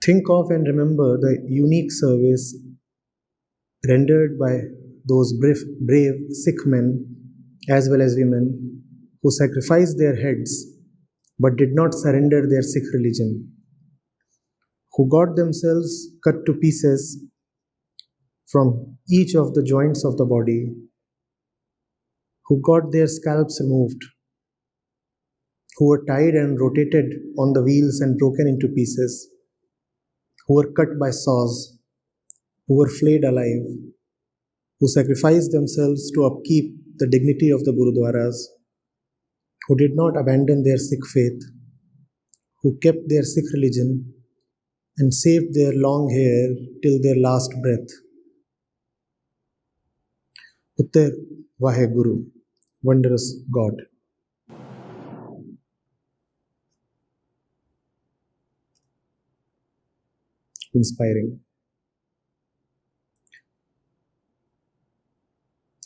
Think of and remember the unique service rendered by those brave Sikh men as well as women who sacrificed their heads but did not surrender their Sikh religion, who got themselves cut to pieces from each of the joints of the body, who got their scalps removed, who were tied and rotated on the wheels and broken into pieces, who were cut by saws, who were flayed alive, who sacrificed themselves to upkeep the dignity of the Gurudwaras, who did not abandon their Sikh faith, who kept their Sikh religion and saved their long hair till their last breath. Uttar Vaheguru, wondrous God. Inspiring.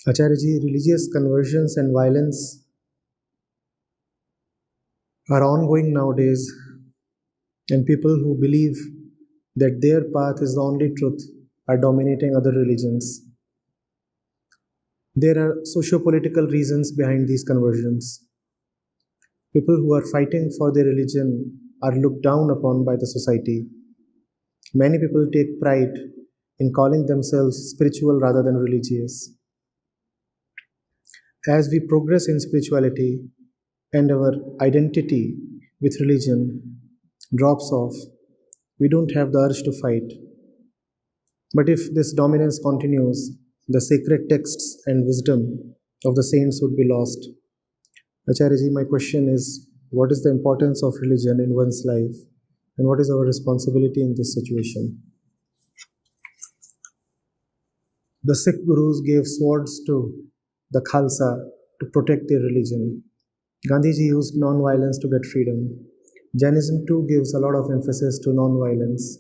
Acharya ji, religious conversions and violence are ongoing nowadays, and people who believe that their path is the only truth are dominating other religions. There are socio-political reasons behind these conversions. People who are fighting for their religion are looked down upon by the society. Many people take pride in calling themselves spiritual rather than religious. As we progress in spirituality and our identity with religion drops off, we don't have the urge to fight. But if this dominance continues, the sacred texts and wisdom of the saints would be lost. Acharya ji, my question is, what is the importance of religion in one's life, and what is our responsibility in this situation? The Sikh Gurus gave swords to the Khalsa to protect their religion. Gandhiji used non-violence to get freedom. Jainism too gives a lot of emphasis to non-violence.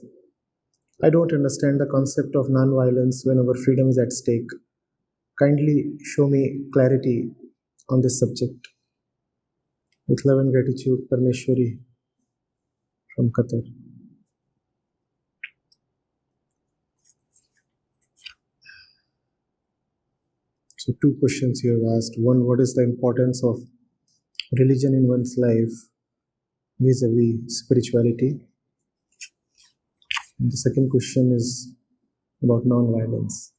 I don't understand the concept of non-violence when our freedom is at stake. Kindly show me clarity on this subject. With love and gratitude, Parmeshwari from Qatar. So 2 questions you have asked. One, what is the importance of religion in one's life vis-a-vis spirituality? And the second question is about non-violence.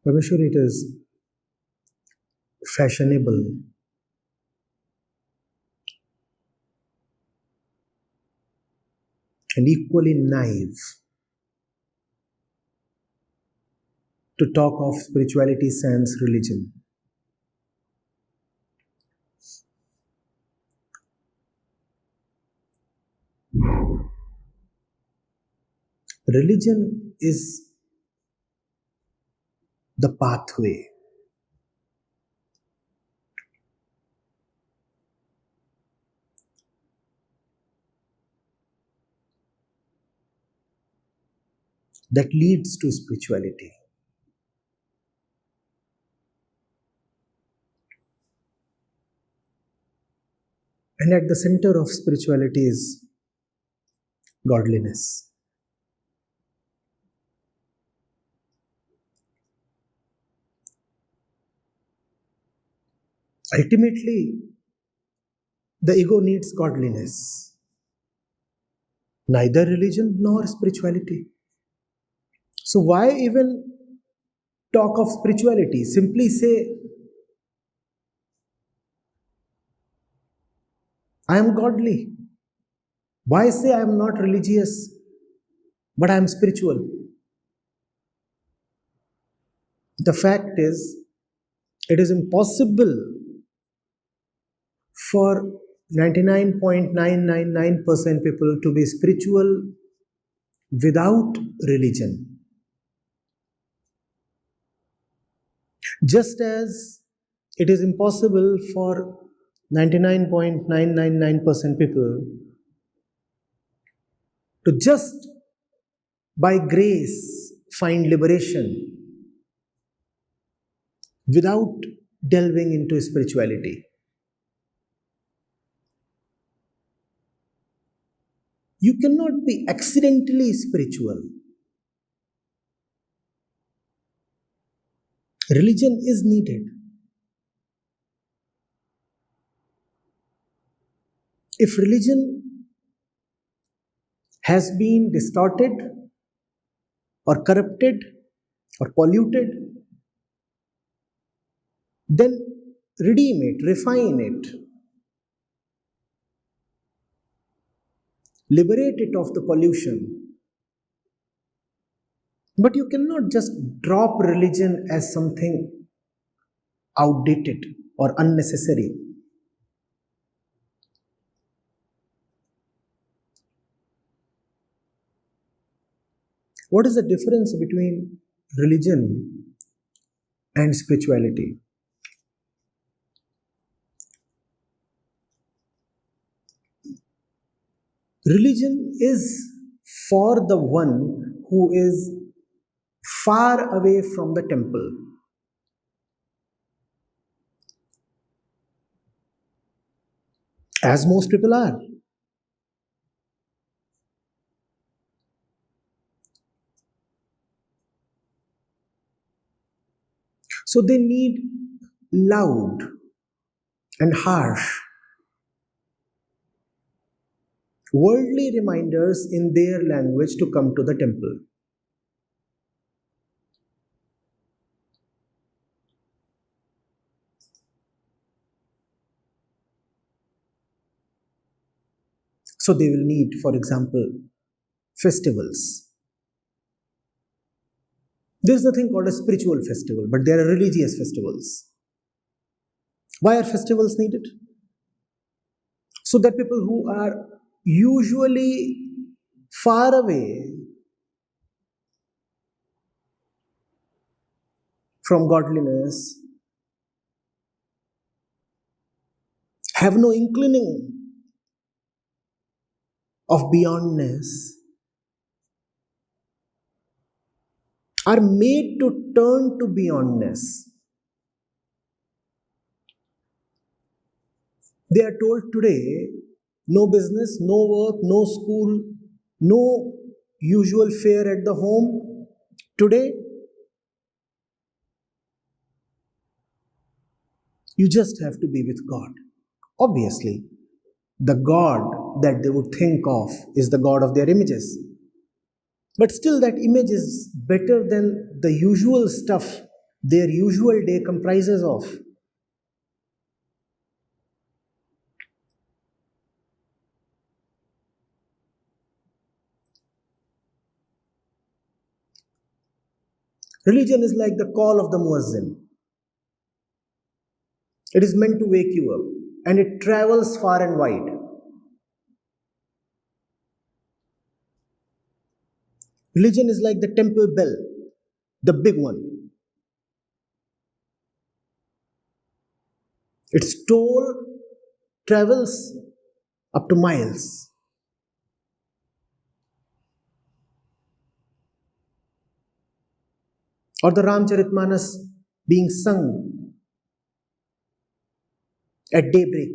Parmeshwari, it is fashionable and equally naive to talk of spirituality sans religion. Religion is the pathway. That leads to spirituality. And at the center of spirituality is godliness. Ultimately, the ego needs godliness. Neither religion nor spirituality. So why even talk of spirituality? Simply say, I am godly. Why say I am not religious, but I am spiritual? The fact is, it is impossible for 99.999% people to be spiritual without religion. Just as it is impossible for 99.999% people to just by grace find liberation without delving into spirituality. You cannot be accidentally spiritual. Religion is needed. If religion has been distorted or corrupted or polluted, then redeem it, refine it, liberate it of the pollution. But you cannot just drop religion as something outdated or unnecessary. What is the difference between religion and spirituality? Religion is for the one who is far away from the temple. As most people are. So they need loud and harsh, worldly reminders in their language to come to the temple. So they will need, for example, festivals. There's nothing called a spiritual festival, but there are religious festivals. Why are festivals needed? So that people who are usually far away from godliness have no inclining of beyondness, are made to turn to beyondness. They are told today, no business, no work, no school, no usual fare at the home. Today, you just have to be with God. Obviously, the God that they would think of is the God of their images. But still, that image is better than the usual stuff their usual day comprises of. Religion is like the call of the muezzin. It is meant to wake you up, and it travels far and wide. Religion is like the temple bell, the big one. Its toll travels up to miles. Or the Ramcharitmanas being sung at daybreak.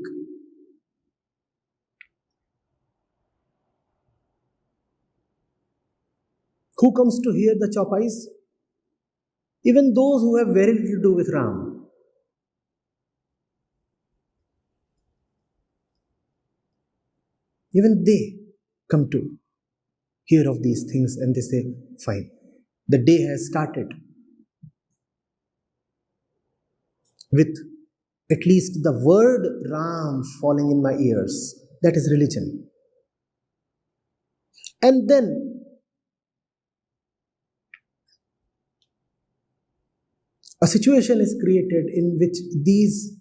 Who comes to hear the chopais? Even those who have very little to do with Ram. Even they come to hear of these things and they say, fine, the day has started with at least the word Ram falling in my ears. That is religion. And then a situation is created in which these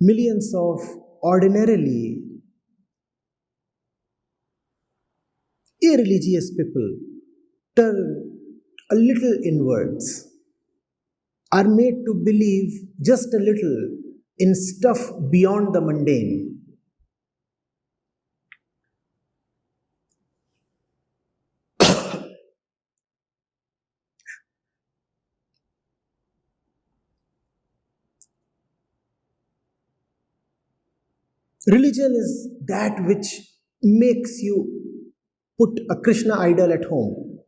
millions of ordinarily irreligious people turn a little inwards, are made to believe just a little in stuff beyond the mundane. Religion is that which makes you put a Krishna idol at home.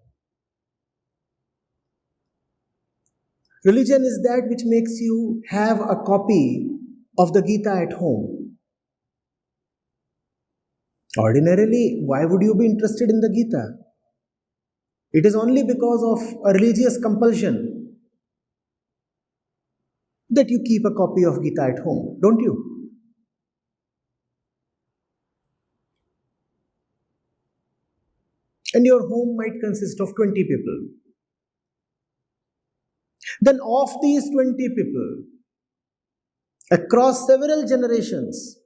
Religion is that which makes you have a copy of the Gita at home. Ordinarily, why would you be interested in the Gita? It is only because of a religious compulsion that you keep a copy of Gita at home, don't you? And your home might consist of 20 people. Then, of these 20 people, across several generations,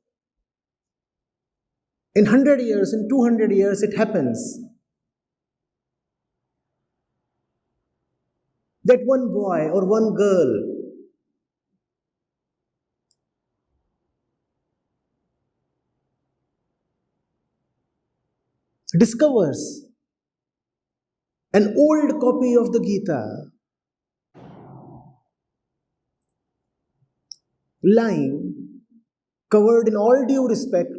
in 100 years, in 200 years, it happens that one boy or one girl discovers an old copy of the Gita lying, covered in all due respect,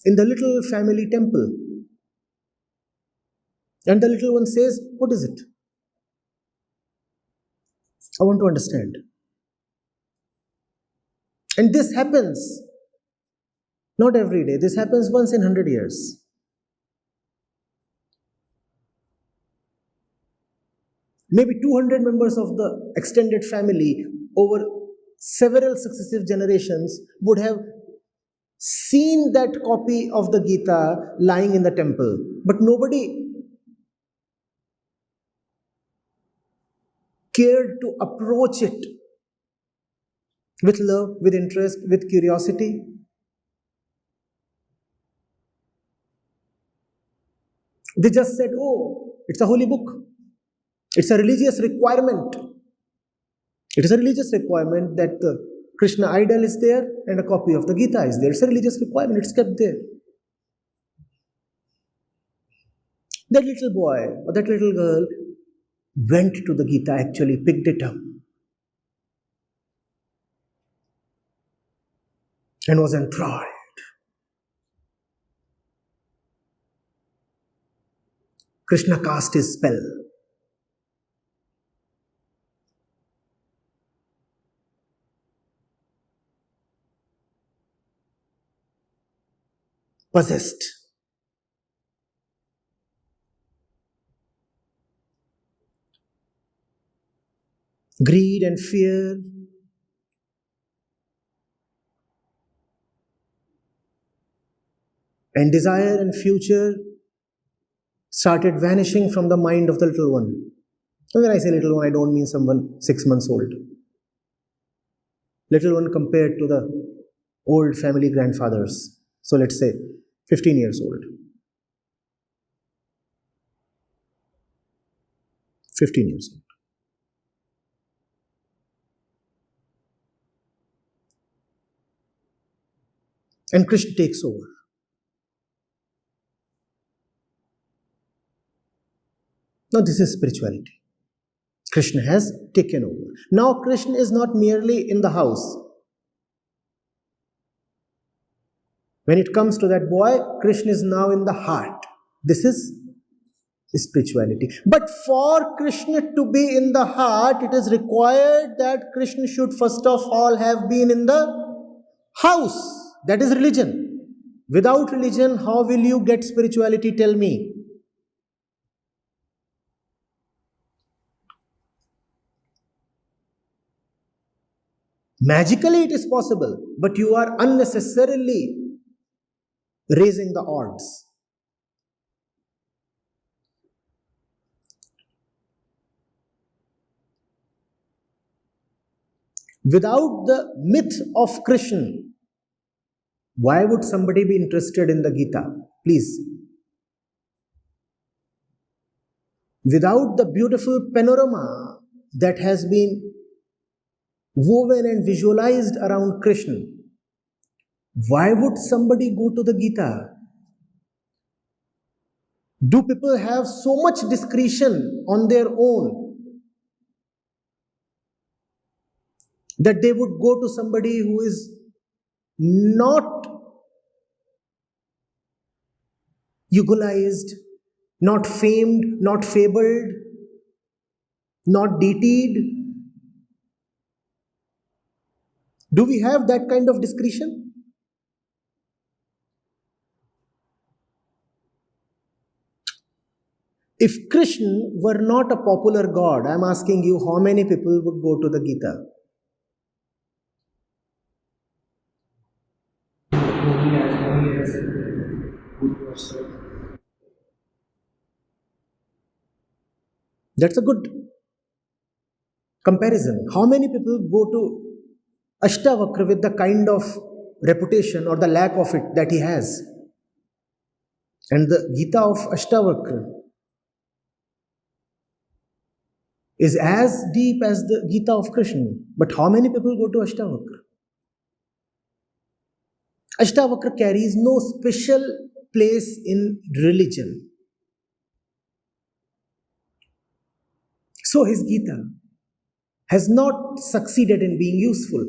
in the little family temple. And the little one says, "What is it? I want to understand." And this happens not every day, this happens once in 100 years. Maybe 200 members of the extended family over several successive generations would have seen that copy of the Gita lying in the temple, but nobody cared to approach it with love, with interest, with curiosity. They just said, "Oh, it's a holy book. It's a religious requirement. It is a religious requirement that the Krishna idol is there and a copy of the Gita is there. It's a religious requirement. It's kept there." That little boy or that little girl went to the Gita, actually picked it up, and was enthralled. Krishna cast his spell. Possessed. Greed and fear and desire and future started vanishing from the mind of the little one. And when I say little one, I don't mean someone 6 months old. Little one compared to the old family grandfathers. So let's say 15 years old. 15 years old. And Krishna takes over. Now this is spirituality. Krishna has taken over. Now Krishna is not merely in the house. When it comes to that boy, Krishna is now in the heart. This is spirituality. But for Krishna to be in the heart, it is required that Krishna should first of all have been in the house. That is religion. Without religion, how will you get spirituality? Tell me. Magically it is possible, but you are unnecessarily raising the odds. Without the myth of Krishna, why would somebody be interested in the Gita? Please. Without the beautiful panorama that has been woven and visualized around Krishna, why would somebody go to the Gita? Do people have so much discretion on their own that they would go to somebody who is not eugulized, not famed, not fabled, not deityed? Do we have that kind of discretion? If Krishna were not a popular god, I'm asking you, how many people would go to the Gita? That's a good comparison. How many people go to Ashtavakra with the kind of reputation or the lack of it that he has? And the Gita of Ashtavakra is as deep as the Gita of Krishna. But how many people go to Ashtavakra? Ashtavakra carries no special place in religion. So his Gita has not succeeded in being useful.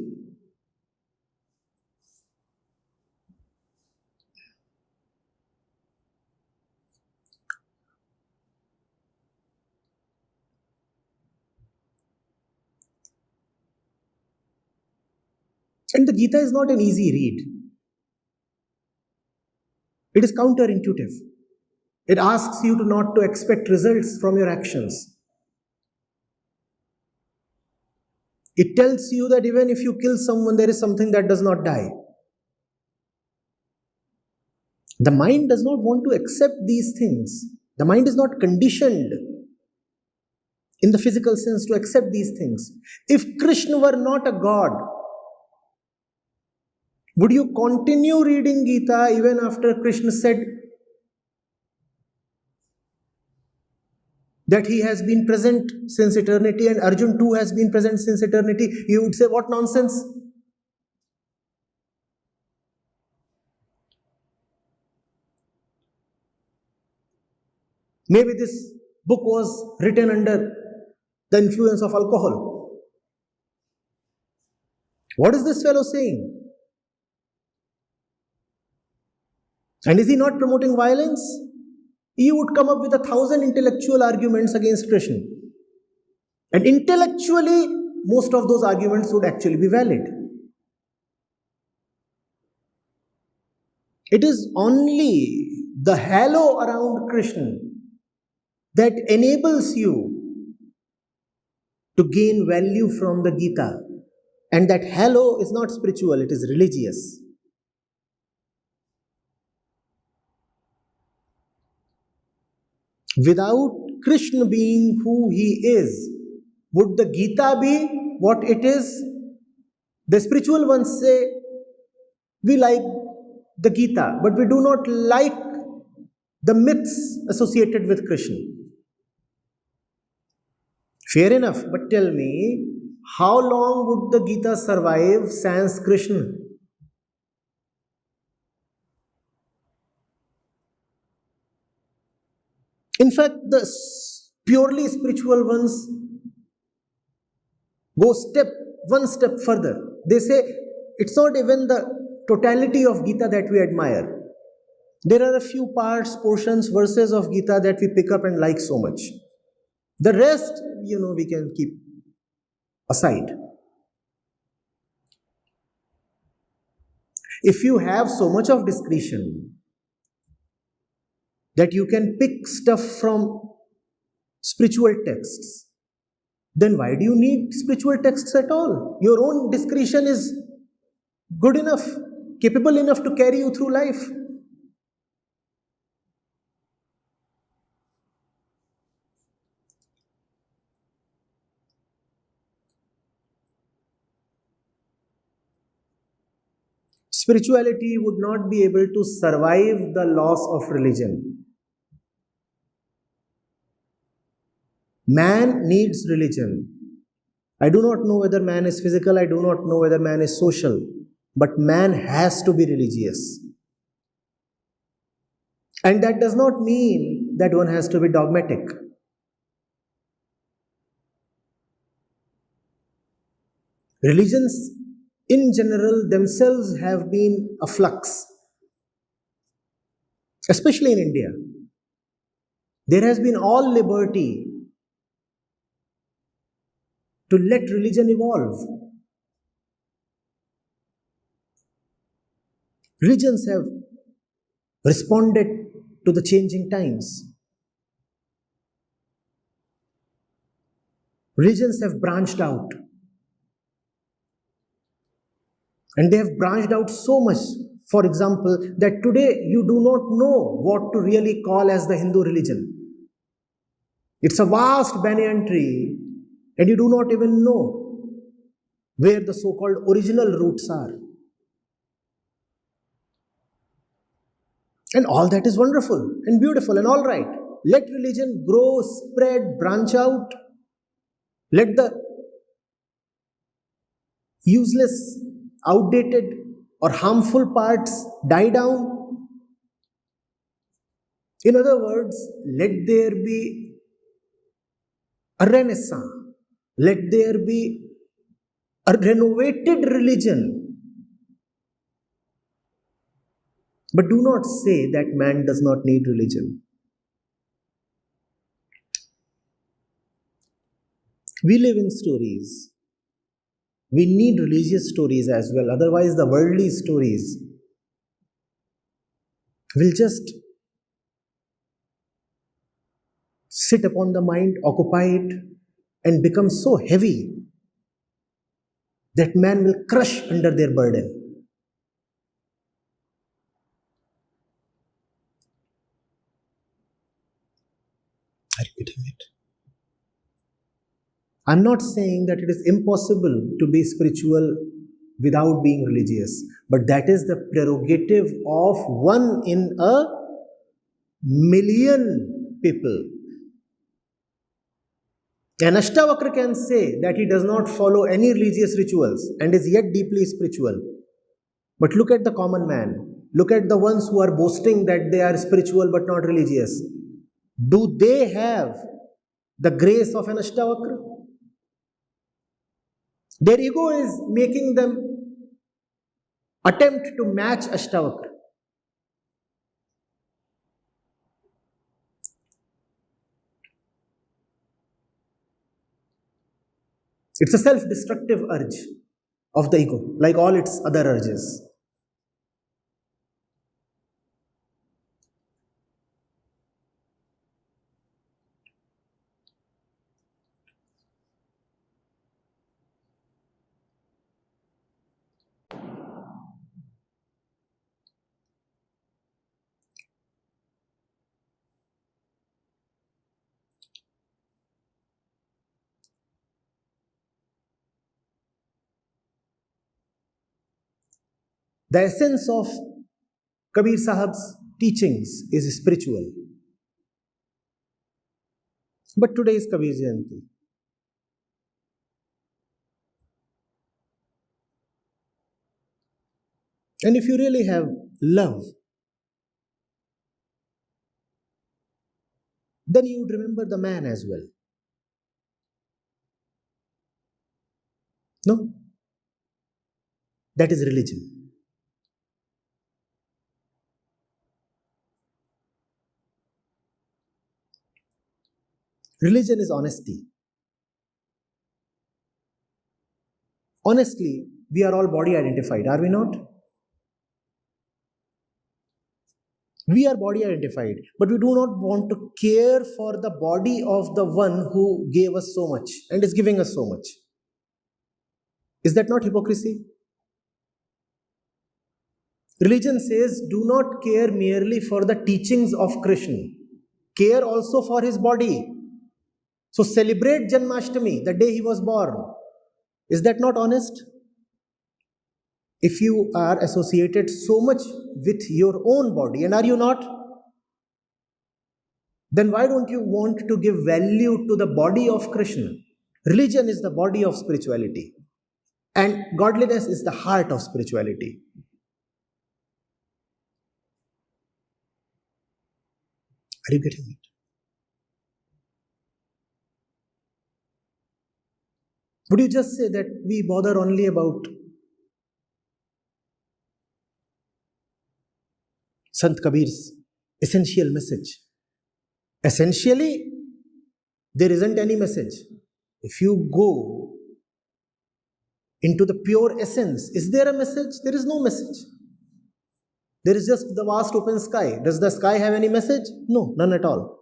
And the Gita is not an easy read. It is counterintuitive. It asks you to not to expect results from your actions. It tells you that even if you kill someone, there is something that does not die. The mind does not want to accept these things. The mind is not conditioned in the physical sense to accept these things. If Krishna were not a god, would you continue reading Gita even after Krishna said that he has been present since eternity and Arjun too has been present since eternity? You would say, what nonsense? Maybe this book was written under the influence of alcohol. What is this fellow saying? And is he not promoting violence? He would come up with 1,000 intellectual arguments against Krishna. And intellectually, most of those arguments would actually be valid. It is only the halo around Krishna that enables you to gain value from the Gita. And that halo is not spiritual, it is religious. Without Krishna being who he is, would the Gita be what it is? The spiritual ones say, we like the Gita, but we do not like the myths associated with Krishna. Fair enough, but tell me, how long would the Gita survive sans Krishna? In fact, the purely spiritual ones go one step further. They say it's not even the totality of Gita that we admire. There are a few parts, portions, verses of Gita that we pick up and like so much. The rest, we can keep aside. If you have so much of discretion that you can pick stuff from spiritual texts, then why do you need spiritual texts at all? Your own discretion is good enough, capable enough to carry you through life. Spirituality would not be able to survive the loss of religion. Man needs religion. I do not know whether man is physical, I do not know whether man is social, but man has to be religious. And that does not mean that one has to be dogmatic. Religions in general themselves have been a flux, especially in India. There has been all liberty to let religion evolve. Religions have responded to the changing times. Religions have branched out, and they have branched out so much, for example, that today you do not know what to really call as the Hindu religion. It's a vast banyan tree, and you do not even know where the so called original roots are. And all that is wonderful and beautiful and all right. Let religion grow, spread, branch out. Let the useless, outdated, or harmful parts die down. In other words, let there be a renaissance. Let there be a renovated religion. But do not say that man does not need religion. We live in stories. We need religious stories as well. Otherwise, the worldly stories will just sit upon the mind, occupy it, and become so heavy that man will crush under their burden. I'm repeating it. I'm not saying that it is impossible to be spiritual without being religious, but that is the prerogative of one in a million people. An Ashtavakra can say that he does not follow any religious rituals and is yet deeply spiritual. But look at the common man. Look at the ones who are boasting that they are spiritual but not religious. Do they have the grace of an Ashtavakra? Their ego is making them attempt to match Ashtavakra. It's a self-destructive urge of the ego, like all its other urges. The essence of Kabir Sahib's teachings is spiritual. But today is Kabir Jayanti. And if you really have love, then you would remember the man as well. No? That is religion. Religion is honesty. Honestly, we are all body identified, are we not? We are body identified, but we do not want to care for the body of the one who gave us so much and is giving us so much. Is that not hypocrisy? Religion says, do not care merely for the teachings of Krishna. Care also for his body. So celebrate Janmashtami, the day he was born. Is that not honest? If you are associated so much with your own body, and are you not? Then why don't you want to give value to the body of Krishna? Religion is the body of spirituality, and godliness is the heart of spirituality. Are you getting it? Would you just say that we bother only about Sant Kabir's essential message? Essentially, there isn't any message. If you go into the pure essence, is there a message? There is no message. There is just the vast open sky. Does the sky have any message? No, none at all.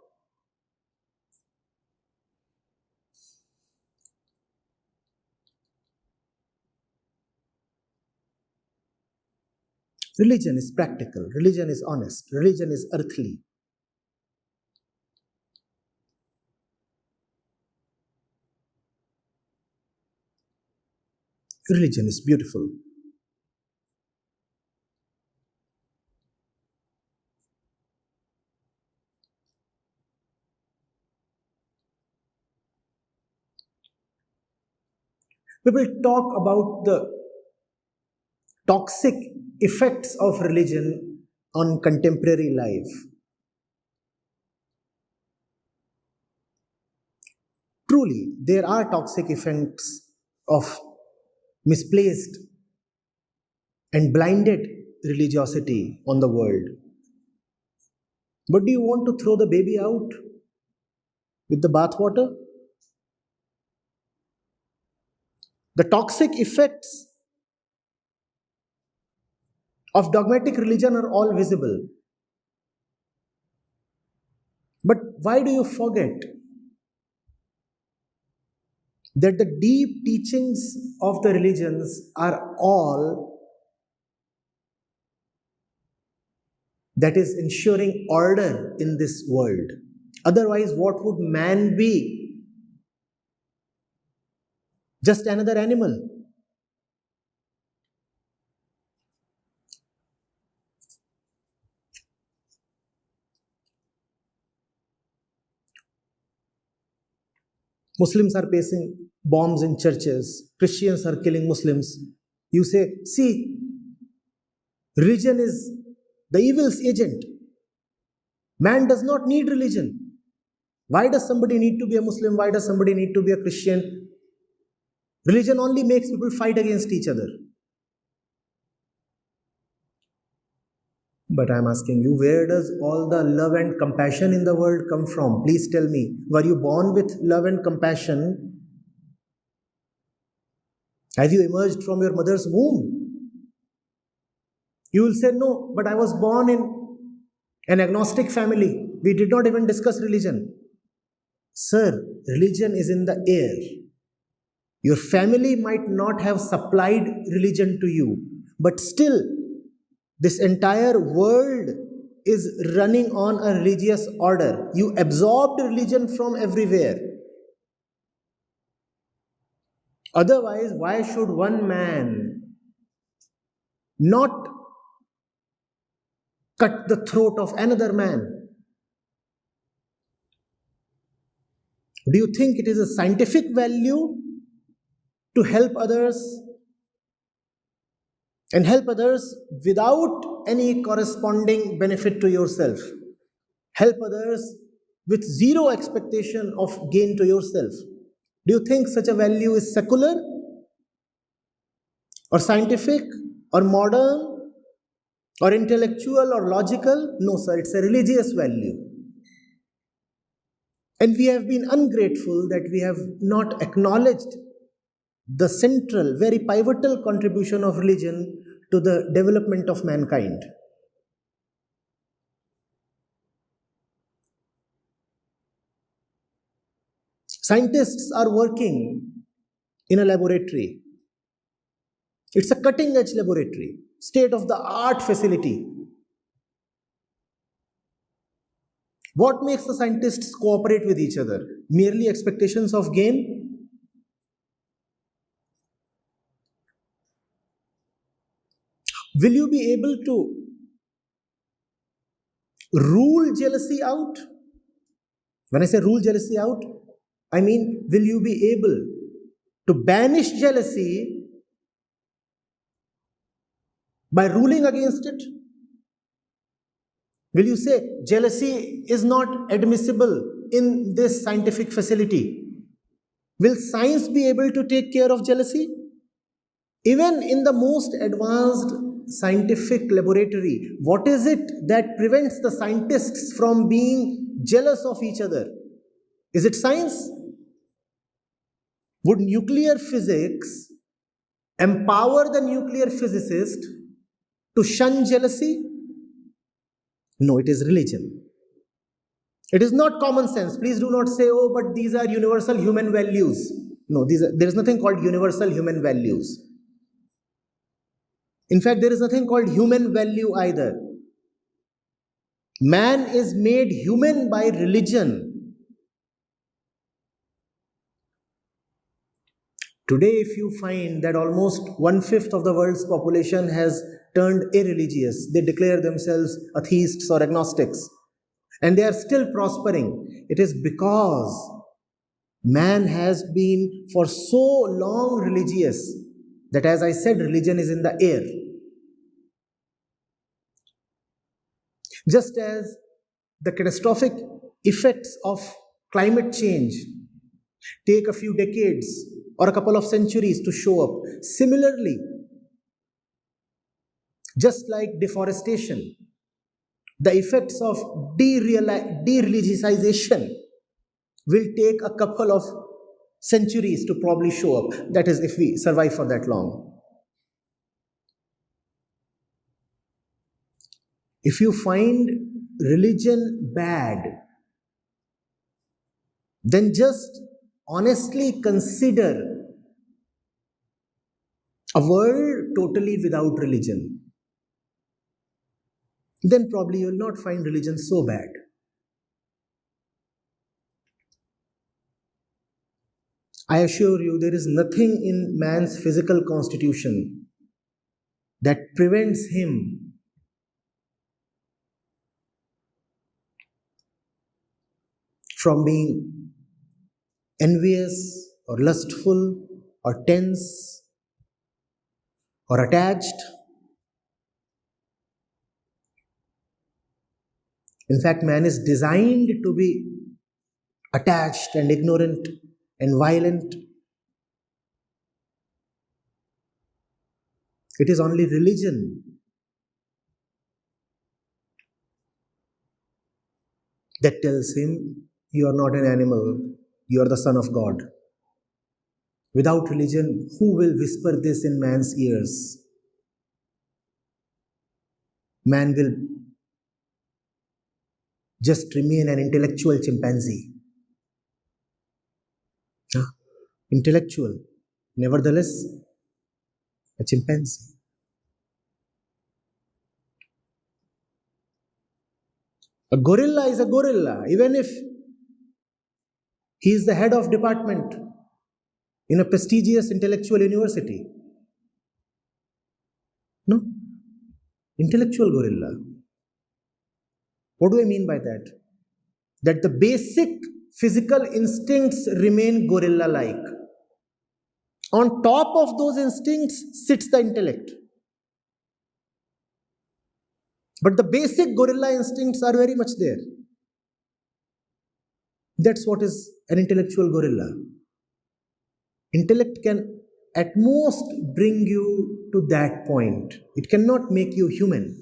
Religion is practical. Religion is honest. Religion is earthly. Religion is beautiful. We will talk about the toxic effects of religion on contemporary life. Truly, there are toxic effects of misplaced and blinded religiosity on the world. But do you want to throw the baby out with the bathwater? The toxic effects of dogmatic religion are all visible. But why do you forget that the deep teachings of the religions are all that is ensuring order in this world? Otherwise, what would man be? Just another animal. Muslims are placing bombs in churches. Christians are killing Muslims. You say, see, religion is the evil's agent. Man does not need religion. Why does somebody need to be a Muslim? Why does somebody need to be a Christian? Religion only makes people fight against each other. But I'm asking you, where does all the love and compassion in the world come from? Please tell me. Were you born with love and compassion? Have you emerged from your mother's womb? You will say, no, but I was born in an agnostic family. We did not even discuss religion. Sir, religion is in the air. Your family might not have supplied religion to you, but still, this entire world is running on a religious order. You absorbed religion from everywhere. Otherwise, why should one man not cut the throat of another man? Do you think it is a scientific value to help others and help others without any corresponding benefit to yourself? Help others with zero expectation of gain to yourself. Do you think such a value is secular or scientific or modern or intellectual or logical? No, sir, it's a religious value. And we have been ungrateful that we have not acknowledged the central, very pivotal contribution of religion to the development of mankind. Scientists are working in a laboratory. It's a cutting-edge laboratory, state-of-the-art facility. What makes the scientists cooperate with each other? Merely expectations of gain? Will you be able to rule jealousy out? When I say rule jealousy out, I mean, will you be able to banish jealousy by ruling against it? Will you say jealousy is not admissible in this scientific facility? Will science be able to take care of jealousy? Even in the most advanced scientific laboratory, what is it that prevents the scientists from being jealous of each other? Is it science? Would nuclear physics empower the nuclear physicist to shun jealousy? No, it is religion. It is not common sense. Please do not say, oh, but these are universal human values. No, there is nothing called universal human values. In fact, there is nothing called human value either. Man is made human by religion. Today, if you find that almost 1/5 of the world's population has turned irreligious, they declare themselves atheists or agnostics, and they are still prospering, it is because man has been for so long religious that, as I said, religion is in the air. Just as the catastrophic effects of climate change take a few decades or a couple of centuries to show up, similarly, just like deforestation, the effects of de-religiousization will take a couple of centuries to probably show up. That is, if we survive for that long. If you find religion bad, then just honestly consider a world totally without religion. Then probably you will not find religion so bad. I assure you, there is nothing in man's physical constitution that prevents him from being envious or lustful or tense or attached. In fact, man is designed to be attached and ignorant and violent. It is only religion that tells him, you are not an animal, you are the Son of God. Without religion, who will whisper this in man's ears? Man will just remain an intellectual chimpanzee. Intellectual, nevertheless, a chimpanzee. A gorilla is a gorilla, even if he is the head of department in a prestigious intellectual university. No? Intellectual gorilla. What do I mean by that? That the basic physical instincts remain gorilla-like. On top of those instincts sits the intellect. But the basic gorilla instincts are very much there. That's what is an intellectual gorilla. Intellect can at most bring you to that point. It cannot make you human.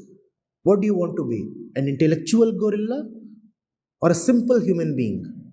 What do you want to be? An intellectual gorilla or a simple human being?